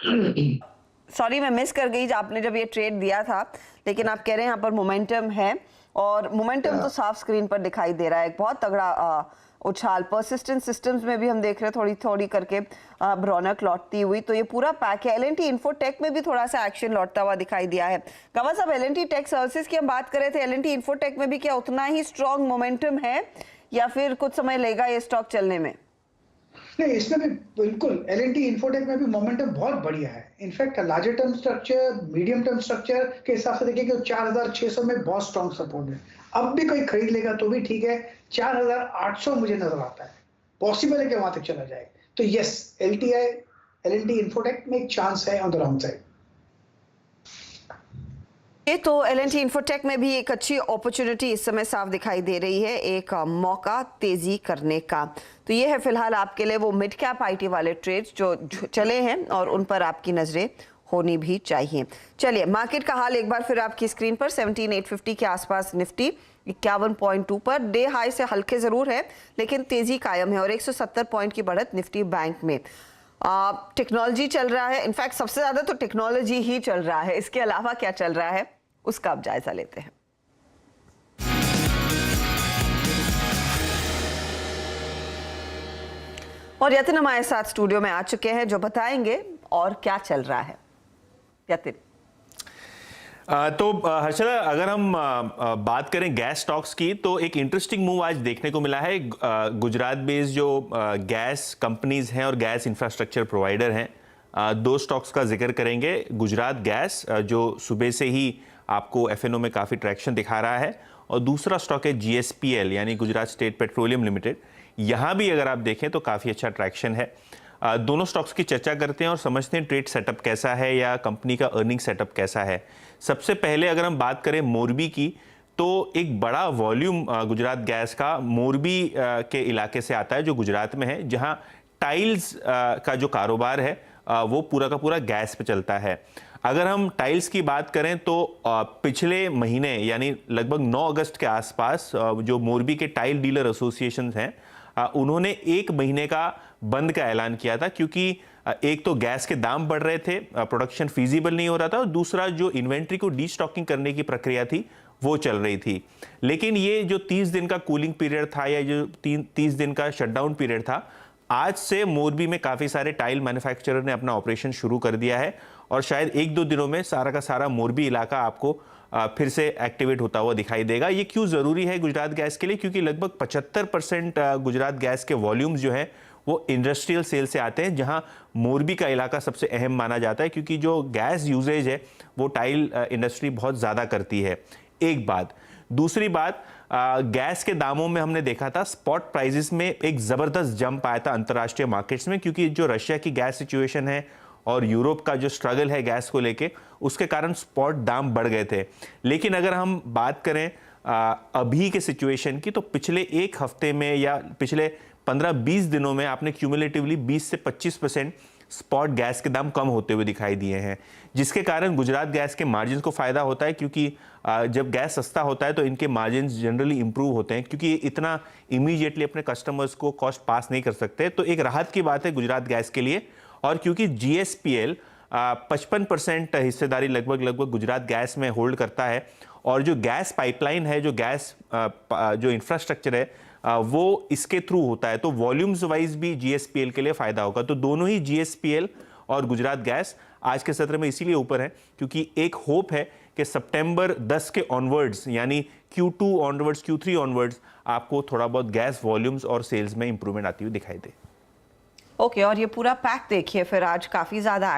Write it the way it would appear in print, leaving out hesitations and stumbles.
Sorry मैं miss कर गई आपने जब ये ट्रेड दिया था, लेकिन आप कह रहे हैं यहाँ पर मोमेंटम है और मोमेंटम तो साफ स्क्रीन पर दिखाई दे रहा है। एक बहुत तगड़ा उछाल परसिस्टेंट सिस्टम्स में भी हम देख रहे हैं थोड़ी थोड़ी करके रौनक लौटती हुई। तो ये पूरा पैक है। एल&टी इन्फोटेक में भी थोड़ा सा एक्शन लौटता हुआ दिखाई दिया है। कंवर साहब, एल&टी टेक सर्विसेज की हम बात कर रहे थे, एल&टी इन्फोटेक में भी क्या उतना ही स्ट्रॉन्ग मोमेंटम है या फिर कुछ समय लेगा ये स्टॉक चलने में? नहीं, इसमें भी बिल्कुल एल&टी इन्फोटेक में भी मोमेंटम बहुत बढ़िया है। In fact larger term structure, medium term structure के हिसाब से देखिए कि 4600 में बहुत स्ट्रॉन्ग सपोर्ट है। अब भी कोई खरीद लेगा तो भी ठीक है। 4800 मुझे नजर आता है, पॉसिबल है कि वहां तक चला जाए। तो यस, एल&टी इन्फोटेक में एक चांस है ऑन द राउंड साइड। तो एल&टी इन्फोटेक में भी एक अच्छी अपॉर्चुनिटी इस समय साफ दिखाई दे रही है, एक मौका तेजी करने का। तो ये है फिलहाल आपके लिए वो मिड कैप आईटी वाले ट्रेड्स जो चले हैं और उन पर आपकी नजरें होनी भी चाहिए। चलिए, मार्केट का हाल एक बार फिर आपकी स्क्रीन पर। 17,850 के आसपास निफ्टी 51.2 पर, डे हाई से हल्के जरूर है लेकिन तेजी कायम है और 170 पॉइंट की बढ़त निफ्टी बैंक में। टेक्नोलॉजी चल रहा है, इनफैक्ट सबसे ज्यादा तो टेक्नोलॉजी ही चल रहा है। इसके अलावा क्या चल रहा है उसका अब जायजा लेते हैं। और यतिन हमारे साथ स्टूडियो में आ चुके हैं जो बताएंगे और क्या चल रहा है। यतिन। तो हर्षदा, अगर हम बात करें गैस स्टॉक्स की तो एक इंटरेस्टिंग मूव आज देखने को मिला है। गुजरात बेस्ड जो गैस कंपनीज हैं और गैस इंफ्रास्ट्रक्चर प्रोवाइडर हैं, दो स्टॉक्स का जिक्र करेंगे। गुजरात गैस जो सुबह से ही आपको एफएनओ में काफ़ी ट्रैक्शन दिखा रहा है, और दूसरा स्टॉक है जीएसपीएल यानी गुजरात स्टेट पेट्रोलियम लिमिटेड। यहाँ भी अगर आप देखें तो काफ़ी अच्छा ट्रैक्शन है। दोनों स्टॉक्स की चर्चा करते हैं और समझते हैं ट्रेड सेटअप कैसा है या कंपनी का अर्निंग सेटअप कैसा है। सबसे पहले अगर हम बात करें मोरबी की, तो एक बड़ा वॉल्यूम गुजरात गैस का मोरबी के इलाके से आता है जो गुजरात में है, जहां टाइल्स का जो कारोबार है वो पूरा का पूरा गैस पे चलता है। अगर हम टाइल्स की बात करें तो पिछले महीने यानी लगभग 9 अगस्त के आसपास जो मोरबी के टाइल डीलर एसोसिएशन हैं उन्होंने 1 महीने का बंद का ऐलान किया था, क्योंकि एक तो गैस के दाम बढ़ रहे थे, प्रोडक्शन फीजिबल नहीं हो रहा था, और दूसरा जो इन्वेंट्री को डीस्टॉकिंग करने की प्रक्रिया थी वो चल रही थी। लेकिन ये जो 30 दिन का कूलिंग पीरियड था या जो 30 दिन का शटडाउन पीरियड था, आज से मोरबी में काफ़ी सारे टाइल मैन्युफैक्चरर ने अपना ऑपरेशन शुरू कर दिया है और शायद 1-2 दिनों में सारा का सारा मोरबी इलाका आपको फिर से एक्टिवेट होता हुआ दिखाई देगा। ये क्यों ज़रूरी है गुजरात गैस के लिए? क्योंकि लगभग 75% गुजरात गैस के वॉल्यूम्स जो हैं वो इंडस्ट्रियल सेल से आते हैं, जहां मोरबी का इलाका सबसे अहम माना जाता है, क्योंकि जो गैस यूजेज है वो टाइल इंडस्ट्री बहुत ज़्यादा करती है। एक बात। दूसरी बात, गैस के दामों में हमने देखा था स्पॉट प्राइसेस में एक ज़बरदस्त जंप आया था अंतर्राष्ट्रीय मार्केट्स में, क्योंकि जो रशिया की गैस सिचुएशन है और यूरोप का जो स्ट्रगल है गैस को लेके, उसके कारण स्पॉट दाम बढ़ गए थे। लेकिन अगर हम बात करें अभी के सिचुएशन की, तो पिछले एक हफ्ते में या पिछले 15-20 दिनों में आपने क्यूमुलेटिवली 20 से 25% स्पॉट गैस के दाम कम होते हुए दिखाई दिए हैं, जिसके कारण गुजरात गैस के मार्जिन को फायदा होता है, क्योंकि जब गैस सस्ता होता है तो इनके मार्जिन जनरली इंप्रूव होते हैं, क्योंकि इतना इमीडिएटली अपने कस्टमर्स को कॉस्ट पास नहीं कर सकते। तो एक राहत की बात है गुजरात गैस के लिए। और क्योंकि जीएसपीएल 55% हिस्सेदारी लगभग गुजरात गैस में होल्ड करता है, और जो गैस पाइपलाइन है, जो गैस जो इंफ्रास्ट्रक्चर है वो इसके थ्रू होता है, तो वॉल्यूम्स वाइज भी जीएसपीएल के लिए फायदा होगा। तो दोनों ही जीएसपीएल और गुजरात गैस आज के सत्र में इसीलिए ऊपर है, क्योंकि एक होप है कि सितंबर 10 के ऑनवर्ड्स यानी Q2 ऑनवर्ड्स, Q3 ऑनवर्ड्स आपको थोड़ा बहुत गैस वॉल्यूम्स और सेल्स में इंप्रूवमेंट आती हुई दिखाई दे। ओके, और ये पूरा पैक देखिए फिर आज काफी ज्यादा